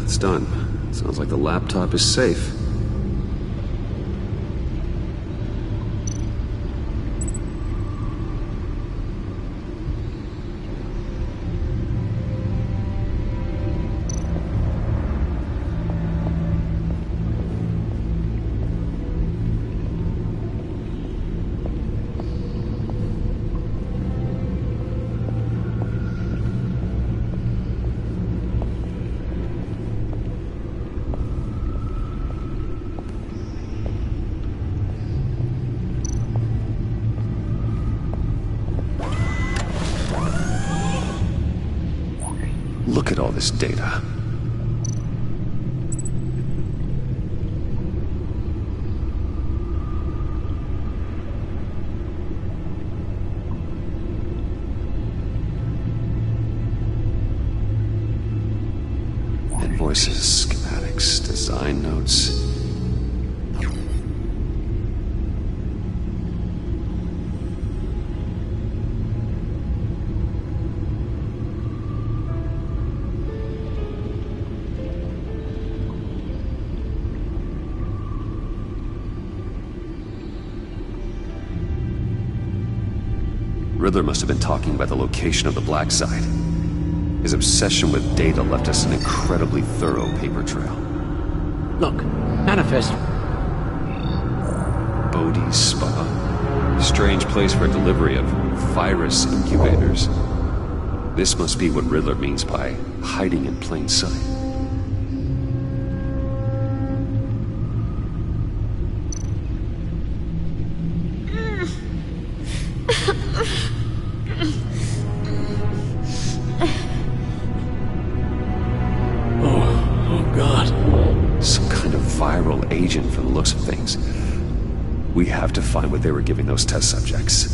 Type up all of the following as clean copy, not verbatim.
it's done. Sounds like the laptop is safe. Look at all this data. Invoices, schematics, design notes. Riddler must have been talking about the location of the black site. His obsession with data left us an incredibly thorough paper trail. Look, manifest. Bodhi's Spa. Strange place for delivery of virus incubators. This must be what Riddler means by hiding in plain sight. Agent from the looks of things. We have to find what they were giving those test subjects.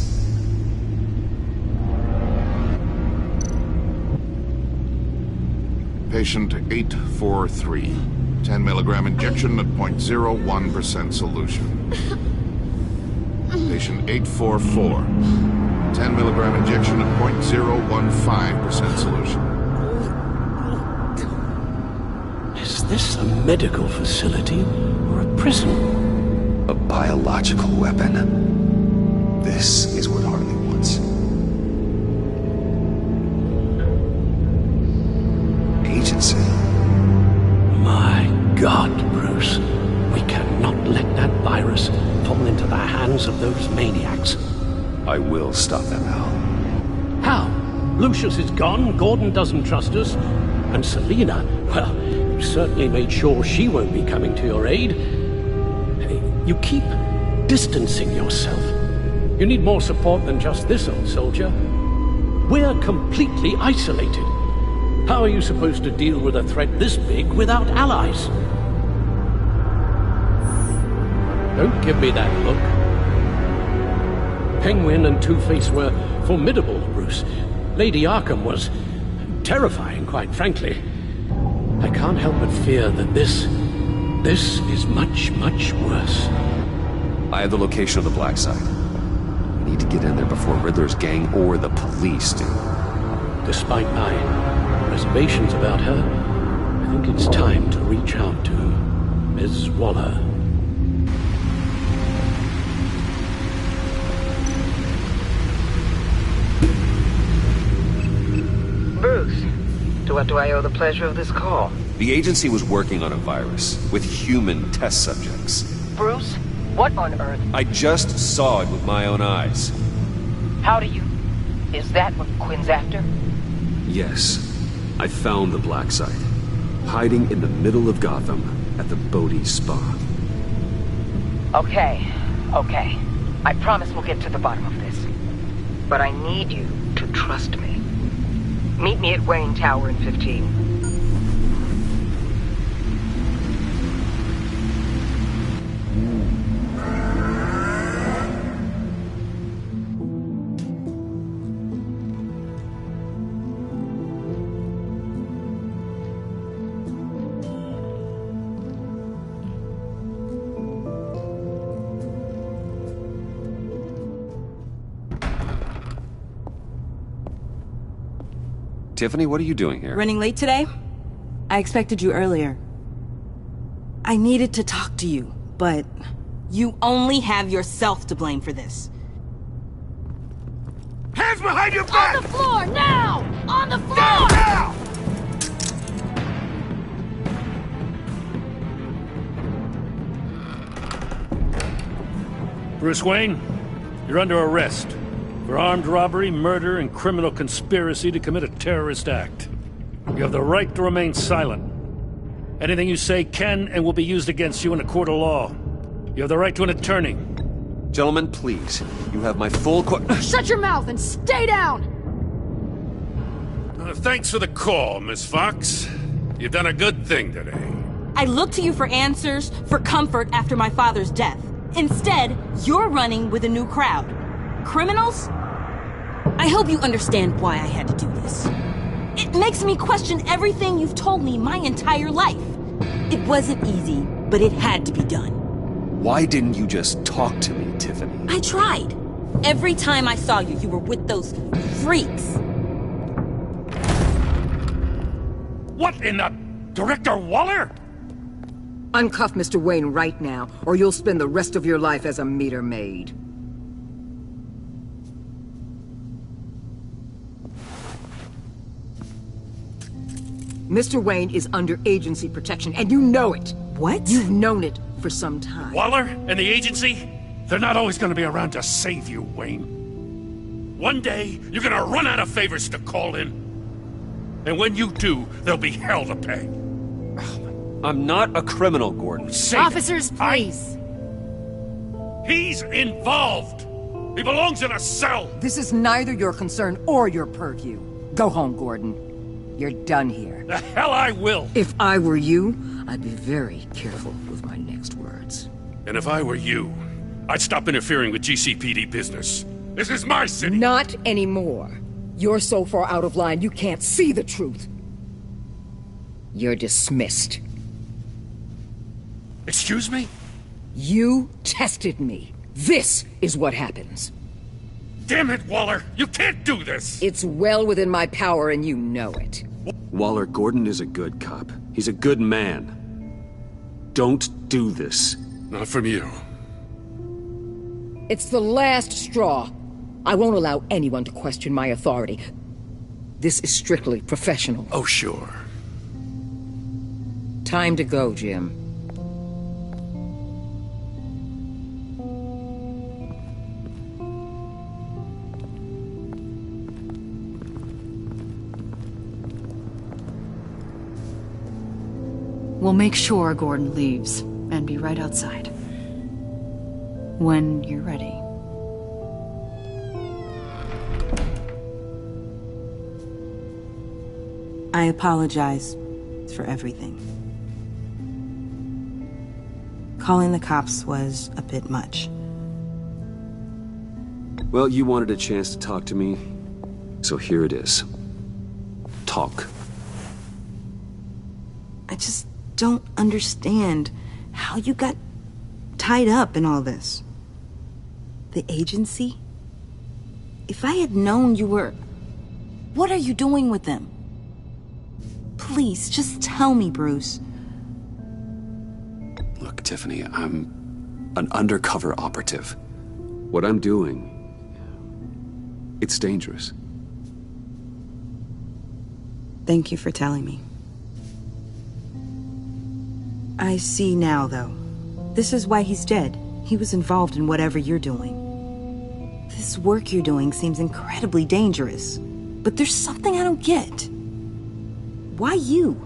Patient 843. 10 milligram injection at 0.01% solution. Patient 844. 10 milligram injection at 0.015% solution. Is this a medical facility or a prison? A biological weapon. This is what Harley wants. Agency. My God, Bruce. We cannot let that virus fall into the hands of those maniacs. I will stop them, Al. How? Lucius is gone, Gordon doesn't trust us, and Selina, well, you certainly made sure she won't be coming to your aid. You keep distancing yourself. You need more support than just this old soldier. We're completely isolated. How are you supposed to deal with a threat this big without allies? Don't give me that look. Penguin and Two-Face were formidable, Bruce. Lady Arkham was terrifying, quite frankly. I can't help but fear that this is much, much worse. I have the location of the black site. We need to get in there before Riddler's gang or the police do. Despite my reservations about her, I think it's time to reach out to Ms. Waller. Bruce, to what do I owe the pleasure of this call? The agency was working on a virus with human test subjects. Bruce, what on earth? I just saw it with my own eyes. How do you... Is that what Quinn's after? Yes. I found the black site. Hiding in the middle of Gotham at the Bodhi Spa. Okay. I promise we'll get to the bottom of this. But I need you to trust me. Meet me at Wayne Tower in 15. Tiffany, what are you doing here? Running late today? I expected you earlier. I needed to talk to you, but... You only have yourself to blame for this. Hands behind your back! On the floor, now! On the floor! Down, now! Bruce Wayne, you're under arrest for armed robbery, murder, and criminal conspiracy to commit a terrorist act. You have the right to remain silent. Anything you say can and will be used against you in a court of law. You have the right to an attorney. Gentlemen, please. You have my full Shut your mouth and stay down! Thanks for the call, Miss Fox. You've done a good thing today. I looked to you for answers, for comfort after my father's death. Instead, you're running with a new crowd. Criminals? I hope you understand why I had to do this. It makes me question everything you've told me my entire life. It wasn't easy, but it had to be done. Why didn't you just talk to me, Tiffany? I tried. Every time I saw you, you were with those freaks. What in the... Director Waller? Uncuff Mr. Wayne right now, or you'll spend the rest of your life as a meter maid. Mr. Wayne is under agency protection, and you know it. What? You've known it for some time. Waller and the agency? They're not always gonna be around to save you, Wayne. One day, you're gonna run out of favors to call in. And when you do, there'll be hell to pay. I'm not a criminal, Gordon. Say Officers, please. He's involved. He belongs in a cell. This is neither your concern or your purview. Go home, Gordon. You're done here. The hell I will. If I were you, I'd be very careful with my next words. And if I were you, I'd stop interfering with GCPD business. This is my city. Not anymore. You're so far out of line you can't see the truth. You're dismissed. Excuse me? You tested me. This is what happens. Damn it, Waller! You can't do this! It's well within my power and you know it. Waller, Gordon is a good cop. He's a good man. Don't do this. Not from you. It's the last straw. I won't allow anyone to question my authority. This is strictly professional. Oh, sure. Time to go, Jim. We'll make sure Gordon leaves, and be right outside. When you're ready. I apologize for everything. Calling the cops was a bit much. Well, you wanted a chance to talk to me, so here it is. Talk. I just don't understand how you got tied up in all this. The agency? If I had known you were... What are you doing with them? Please, just tell me, Bruce. Look, Tiffany, I'm an undercover operative. What I'm doing, it's dangerous. Thank you for telling me. I see now, though. This is why he's dead. He was involved in whatever you're doing. This work you're doing seems incredibly dangerous. But there's something I don't get. Why you?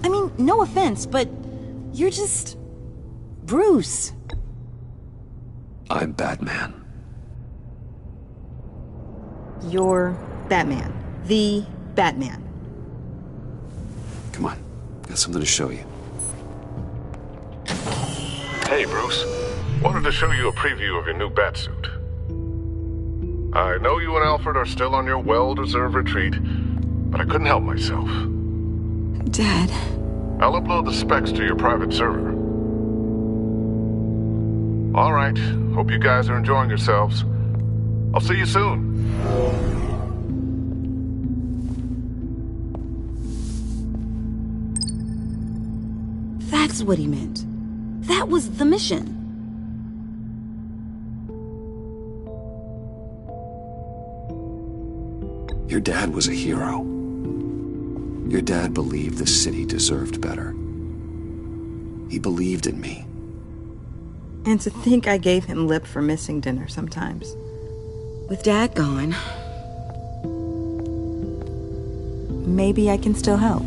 I mean, no offense, but you're just... Bruce. I'm Batman. You're Batman. The Batman. Come on, got something to show you. Hey, Bruce. Wanted to show you a preview of your new Batsuit. I know you and Alfred are still on your well-deserved retreat, but I couldn't help myself. Dad. I'll upload the specs to your private server. All right. Hope you guys are enjoying yourselves. I'll see you soon. That's what he meant. That was the mission. Your dad was a hero. Your dad believed the city deserved better. He believed in me. And to think I gave him lip for missing dinner sometimes. With Dad gone, maybe I can still help.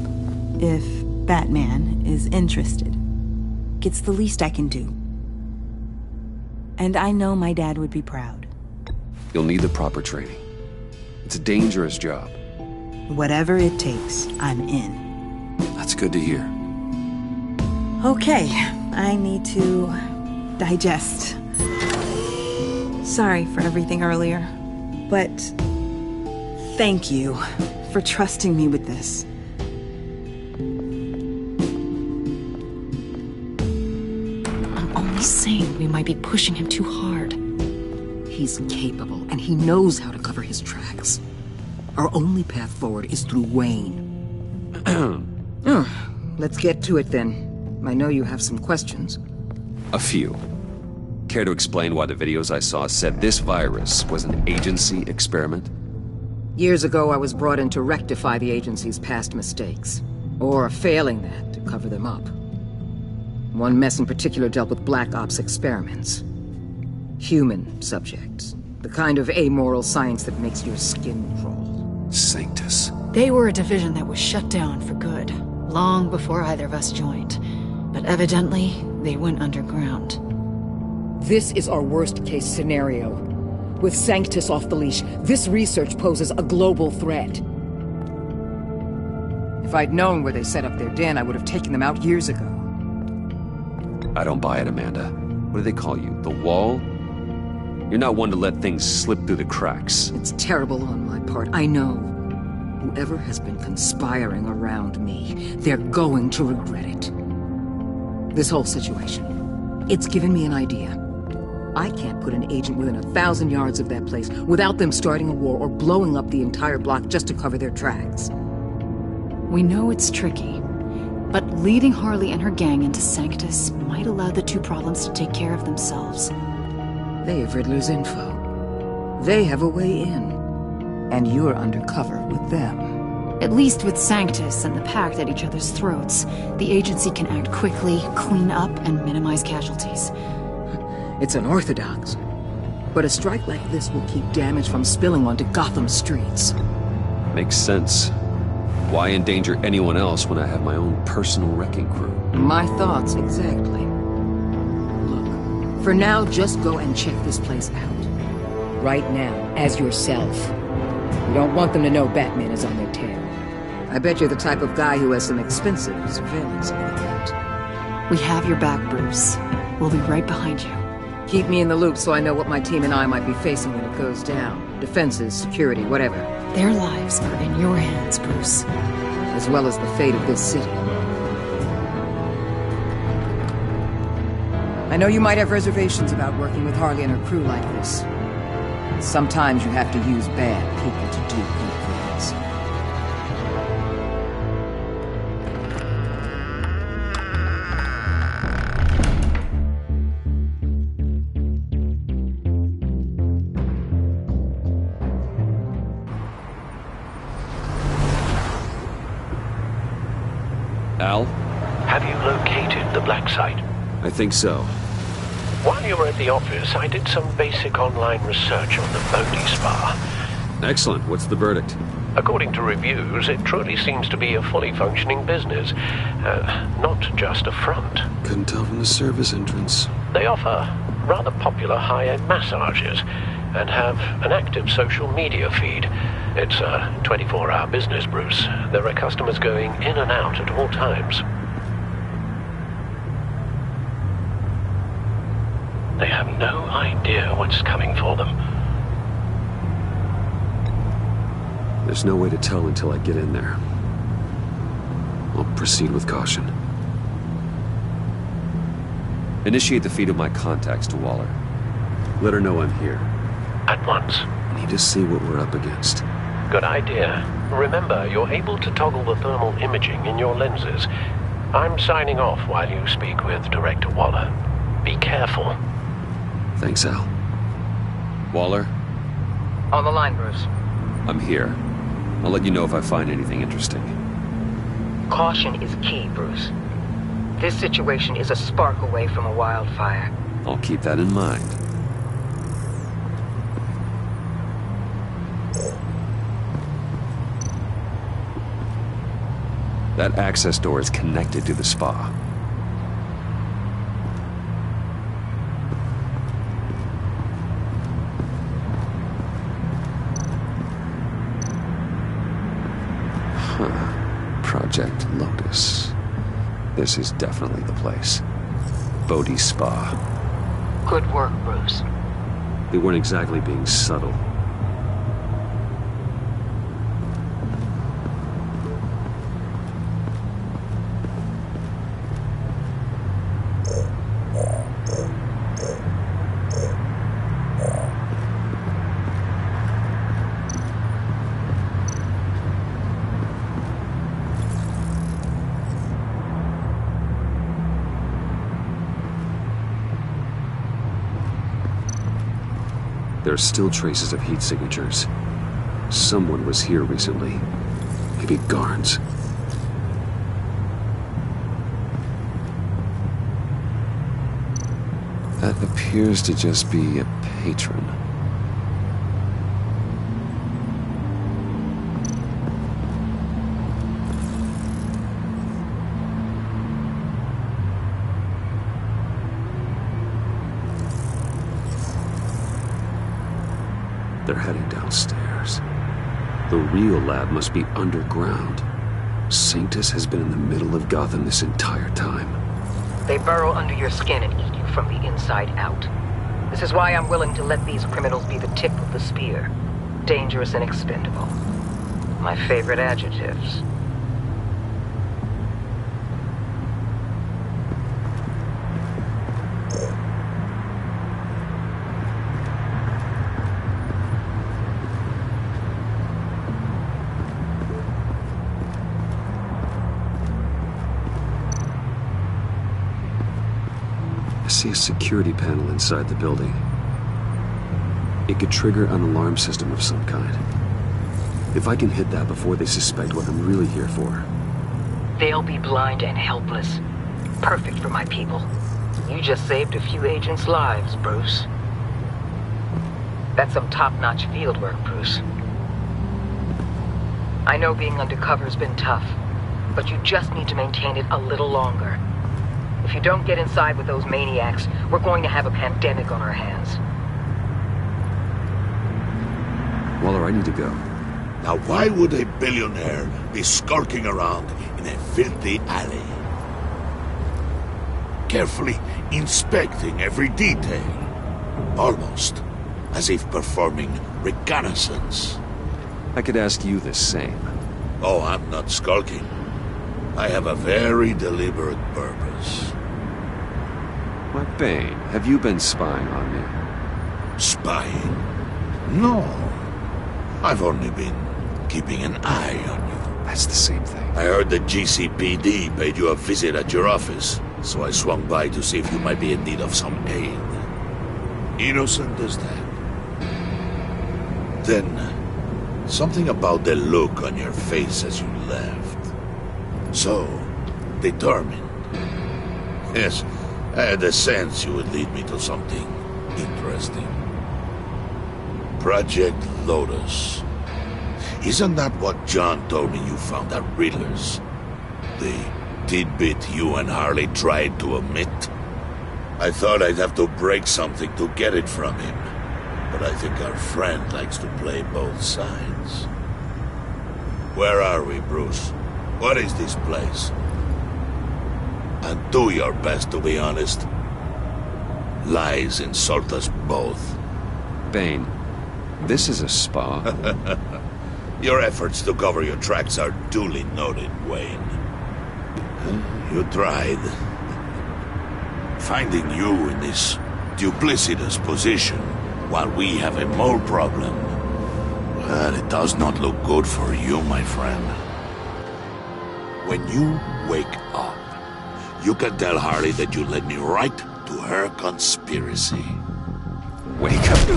If Batman is interested. It's the least I can do. And I know my dad would be proud. You'll need the proper training. It's a dangerous job. Whatever it takes, I'm in. That's good to hear. Okay, I need to digest. Sorry for everything earlier, but thank you for trusting me with this. I'm only saying we might be pushing him too hard. He's capable, and he knows how to cover his tracks. Our only path forward is through Wayne. Let's get to it then. I know you have some questions. A few. Care to explain why the videos I saw said this virus was an agency experiment? Years ago, I was brought in to rectify the agency's past mistakes. Or, failing that, to cover them up. One mess in particular dealt with Black Ops experiments. Human subjects. The kind of amoral science that makes your skin crawl. Sanctus. They were a division that was shut down for good, long before either of us joined. But evidently, they went underground. This is our worst-case scenario. With Sanctus off the leash, this research poses a global threat. If I'd known where they set up their den, I would have taken them out years ago. I don't buy it, Amanda. What do they call you? The Wall? You're not one to let things slip through the cracks. It's terrible on my part, I know. Whoever has been conspiring around me, they're going to regret it. This whole situation, it's given me an idea. I can't put an agent within 1,000 yards of that place without them starting a war or blowing up the entire block just to cover their tracks. We know it's tricky, but leading Harley and her gang into Sanctus might allow the two problems to take care of themselves. They have Riddler's info. They have a way in. And you're undercover with them. At least with Sanctus and the Pact at each other's throats, the agency can act quickly, clean up, and minimize casualties. It's unorthodox. But a strike like this will keep damage from spilling onto Gotham's streets. Makes sense. Why endanger anyone else when I have my own personal wrecking crew? My thoughts, exactly. Look, for now, just go and check this place out. Right now, as yourself. You don't want them to know Batman is on their tail. I bet you're the type of guy who has some expensive surveillance equipment. We have your back, Bruce. We'll be right behind you. Keep me in the loop so I know what my team and I might be facing when it goes down. Defenses, security, whatever. Their lives are in your hands, Bruce. As well as the fate of this city. I know you might have reservations about working with Harley and her crew like this. Sometimes you have to use bad people to do good things. Al? Have you located the black site? I think so. While you were at the office, I did some basic online research on the Bodhi Spa. Excellent. What's the verdict? According to reviews, it truly seems to be a fully functioning business, not just a front. Couldn't tell from the service entrance. They offer rather popular high-end massages and have an active social media feed. It's a 24-hour business, Bruce. There are customers going in and out at all times. They have no idea what's coming for them. There's no way to tell until I get in there. I'll proceed with caution. Initiate the feed of my contacts to Waller. Let her know I'm here. At once. I need to see what we're up against. Good idea. Remember, you're able to toggle the thermal imaging in your lenses. I'm signing off while you speak with Director Waller. Be careful. Thanks, Al. Waller, On the line, Bruce. I'm here. I'll let you know if I find anything interesting. Caution is key, Bruce. This situation is a spark away from a wildfire. I'll keep that in mind. That access door is connected to the spa. Project Lotus. This is definitely the place. Bodhi's spa. Good work, Bruce. They weren't exactly being subtle. There are still traces of heat signatures. Someone was here recently. Maybe guards. That appears to just be a patron. They're heading downstairs. The real lab must be underground. Sanctus has been in the middle of Gotham this entire time. They burrow under your skin and eat you from the inside out. This is why I'm willing to let these criminals be the tip of the spear. Dangerous and expendable. My favorite adjectives. I see a security panel inside the building. It could trigger an alarm system of some kind. If I can hit that before they suspect what I'm really here for. They'll be blind and helpless. Perfect for my people. You just saved a few agents' lives, Bruce. That's some top-notch field work, Bruce. I know being undercover's been tough, but you just need to maintain it a little longer. If you don't get inside with those maniacs, we're going to have a pandemic on our hands. Waller, I need to go. Now why would a billionaire be skulking around in a filthy alley? Carefully inspecting every detail. Almost as if performing reconnaissance. I could ask you the same. Oh, I'm not skulking. I have a very deliberate purpose. Why, Bane, have you been spying on me? Spying? No. I've only been keeping an eye on you. That's the same thing. I heard the GCPD paid you a visit at your office, so I swung by to see if you might be in need of some aid. Innocent as that. Then, something about the look on your face as you left. So, determined. Yes, I had a sense you would lead me to something interesting. Project Lotus. Isn't that what John told me you found at Riddler's? The tidbit you and Harley tried to omit? I thought I'd have to break something to get it from him. But I think our friend likes to play both sides. Where are we, Bruce? What is this place? And do your best to be honest. Lies insult us both. Bane, this is a spa. Your efforts to cover your tracks are duly noted, Wayne. You tried. Finding you in this duplicitous position while we have a mole problem. Well, it does not look good for you, my friend. When you wake up, You can tell Harley that you led me right to her conspiracy. Wake up.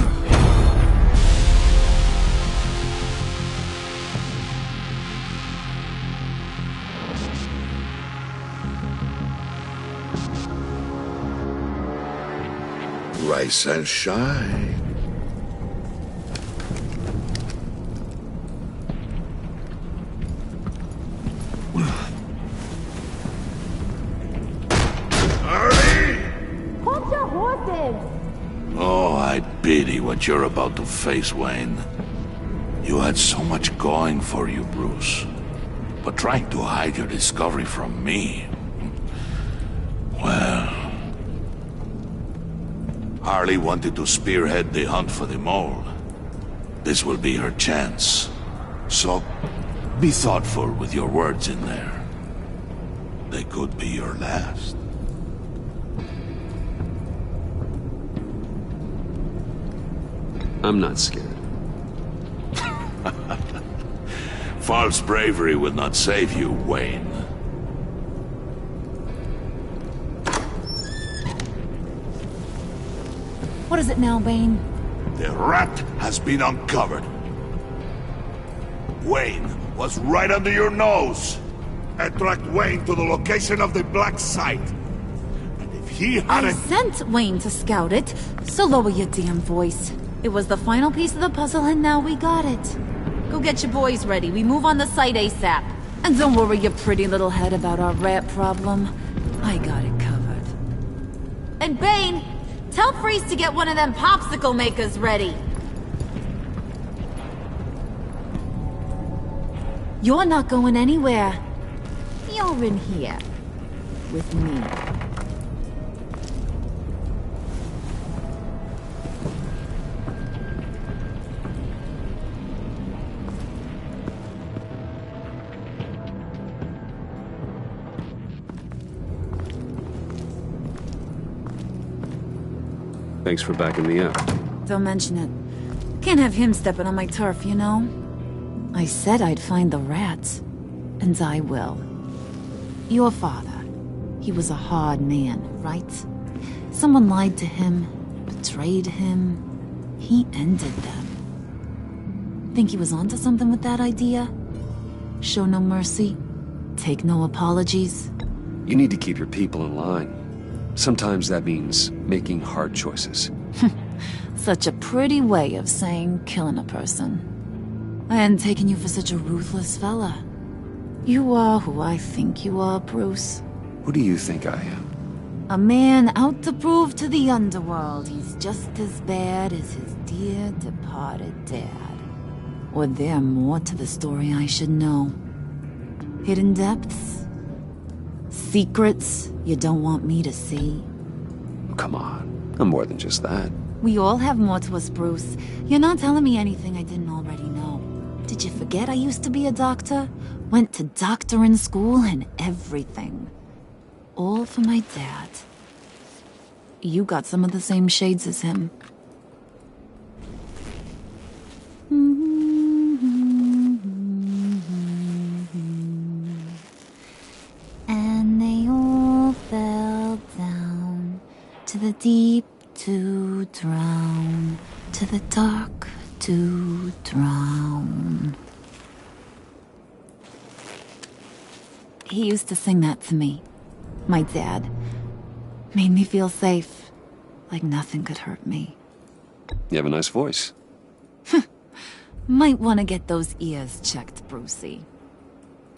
Rise and shine. Hold your horses! Oh, I pity what you're about to face, Wayne. You had so much going for you, Bruce. But trying to hide your discovery from me... Well... Harley wanted to spearhead the hunt for the mole. This will be her chance. So, be thoughtful with your words in there. They could be your last. I'm not scared. False bravery will not save you, Wayne. What is it now, Bane? The rat has been uncovered. Wayne was right under your nose. I tracked Wayne to the location of the black site. And if he I hadn't... sent Wayne to scout it, so lower your damn voice. It was the final piece of the puzzle, and now we got it. Go get your boys ready. We move on the site ASAP. And don't worry your pretty little head about our rat problem. I got it covered. And Bane, tell Freeze to get one of them popsicle makers ready. You're not going anywhere. You're in here. With me. Thanks for backing me up. Don't mention it. Can't have him stepping on my turf, you know? I said I'd find the rats. And I will. Your father. He was a hard man, right? Someone lied to him, betrayed him. He ended them. Think he was onto something with that idea? Show no mercy? Take no apologies? You need to keep your people in line. Sometimes that means making hard choices. Such a pretty way of saying killing a person. I hadn't taken you for such a ruthless fella. You are who I think you are, Bruce. Who do you think I am? A man out to prove to the underworld he's just as bad as his dear departed dad. Or there more to the story I should know. Hidden depths? Secrets you don't want me to see? Oh, come on. I'm more than just that. We all have more to us, Bruce. You're not telling me anything I didn't already know. Did you forget I used to be a doctor? Went to doctoring school and everything. All for my dad. You got some of the same shades as him. And they all fell down to the deep to drown, to the dark to drown. He used to sing that to me. My dad. Made me feel safe. Like nothing could hurt me. You have a nice voice. Might want to get those ears checked, Brucey.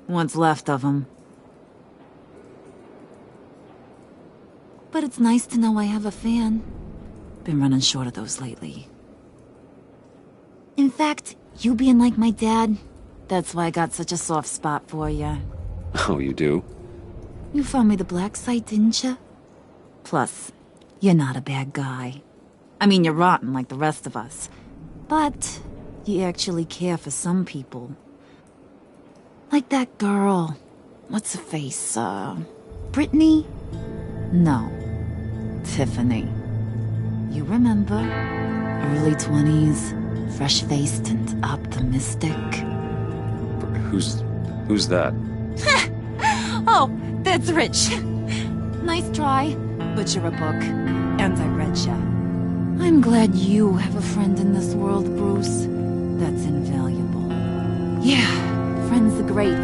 What's left of them. But it's nice to know I have a fan. Been running short of those lately. In fact, you being like my dad, that's why I got such a soft spot for you. Oh, you do? You found me the black site, didn't you? Plus, you're not a bad guy. I mean, you're rotten like the rest of us. But you actually care for some people. Like that girl. What's her face? Brittany? No. Tiffany. You remember? Early 20s, fresh-faced and optimistic. Who's that? Oh, that's Rich. Nice try, but you're a book, and I read ya. I'm glad you have a friend in this world, Bruce. That's invaluable. Yeah, friends are great,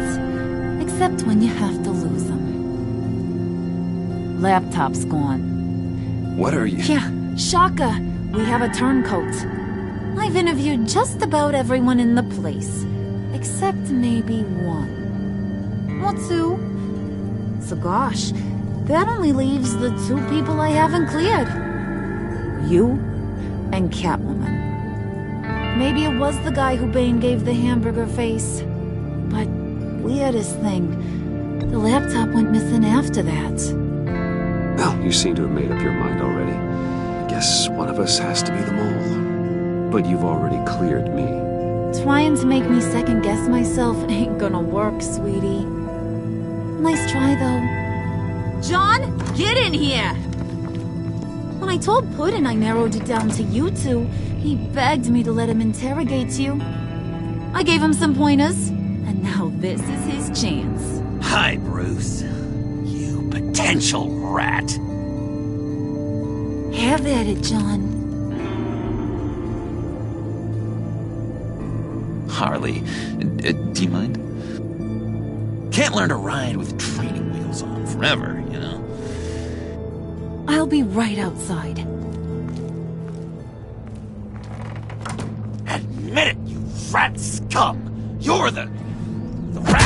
except when you have to lose them. Laptop's gone. What are you... Yeah, shocker. We have a turncoat. I've interviewed just about everyone in the place, except maybe one. Or two. So gosh, that only leaves the two people I haven't cleared. You and Catwoman. Maybe it was the guy who Bane gave the hamburger face. But weirdest thing, the laptop went missing after that. Well, you seem to have made up your mind already. I guess one of us has to be the mole. But you've already cleared me. Trying to make me second-guess myself ain't gonna work, sweetie. Nice try, though. John, get in here! When I told Puddin' I narrowed it down to you two, he begged me to let him interrogate you. I gave him some pointers, and now this is his chance. Hi, Bruce. You potential rat. Have at it, John. Harley, do you mind? Can't learn to ride with training wheels on forever, you know? I'll be right outside. Admit it, you rat scum! You're the rat!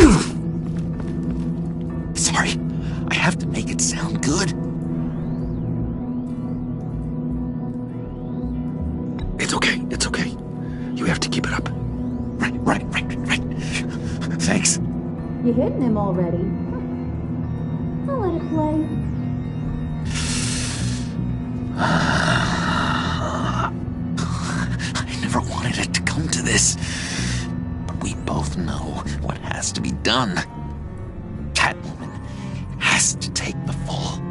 Sorry, I have to make it sound good. It's okay, it's okay. You have to keep it up. Right. Thanks. You're hitting him already. I'll let it play. I never wanted it to come to this. But we both know what has to be done. Catwoman has to take the fall.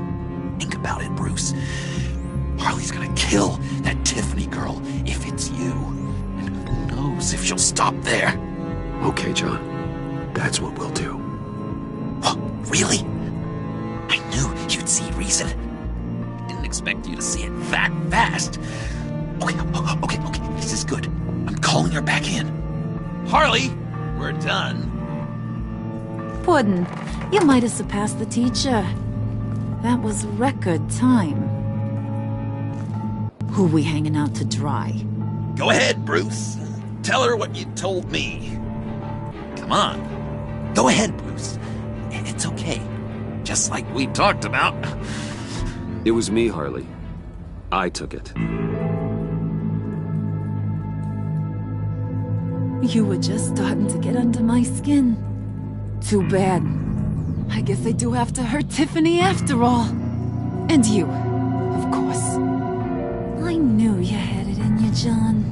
Think about it, Bruce. Harley's gonna kill that Tiffany girl if it's you. And who knows if she'll stop there. Okay, John. That's what we'll do. Oh, really? I knew you'd see reason. I didn't expect you to see it that fast. Okay, this is good. I'm calling her back in. Harley, we're done. Puddin', you might have surpassed the teacher. That was record time. Who we hanging out to dry? Go ahead, Bruce. Tell her what you told me. Come on. Go ahead, Bruce. It's okay. Just like we talked about. It was me, Harley. I took it. You were just starting to get under my skin. Too bad. I guess I do have to hurt Tiffany after all. And you, of course. I knew you had it in you, John.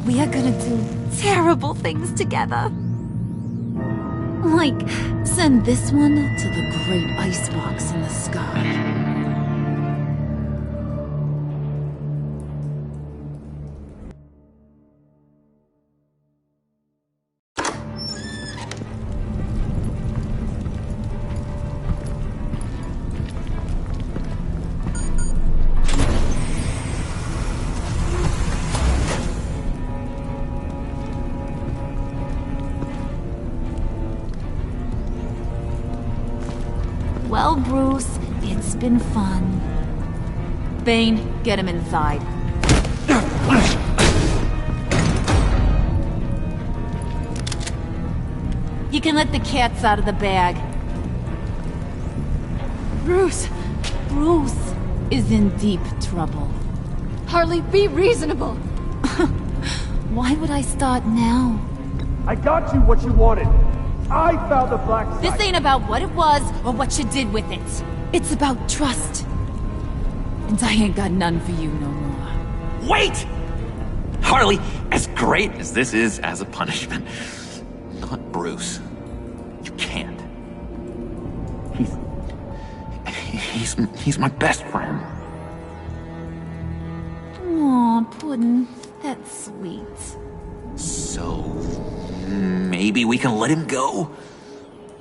We are gonna do terrible things together. Like, send this one to the great icebox in the sky. Well, Bruce, it's been fun. Bane, get him inside. You can let the cats out of the bag. Bruce is in deep trouble. Harley, be reasonable. Why would I start now? I got you what you wanted. I found the black site. This ain't about what it was or what you did with it. It's about trust. And I ain't got none for you no more. Wait! Harley, as great as this is as a punishment, not Bruce. You can't. He's my best friend. Aw, Puddin', that's sweet. So, maybe we can let him go?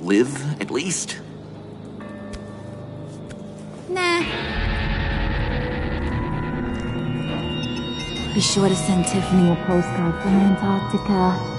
Live, at least? Nah. Be sure to send Tiffany a postcard from Antarctica.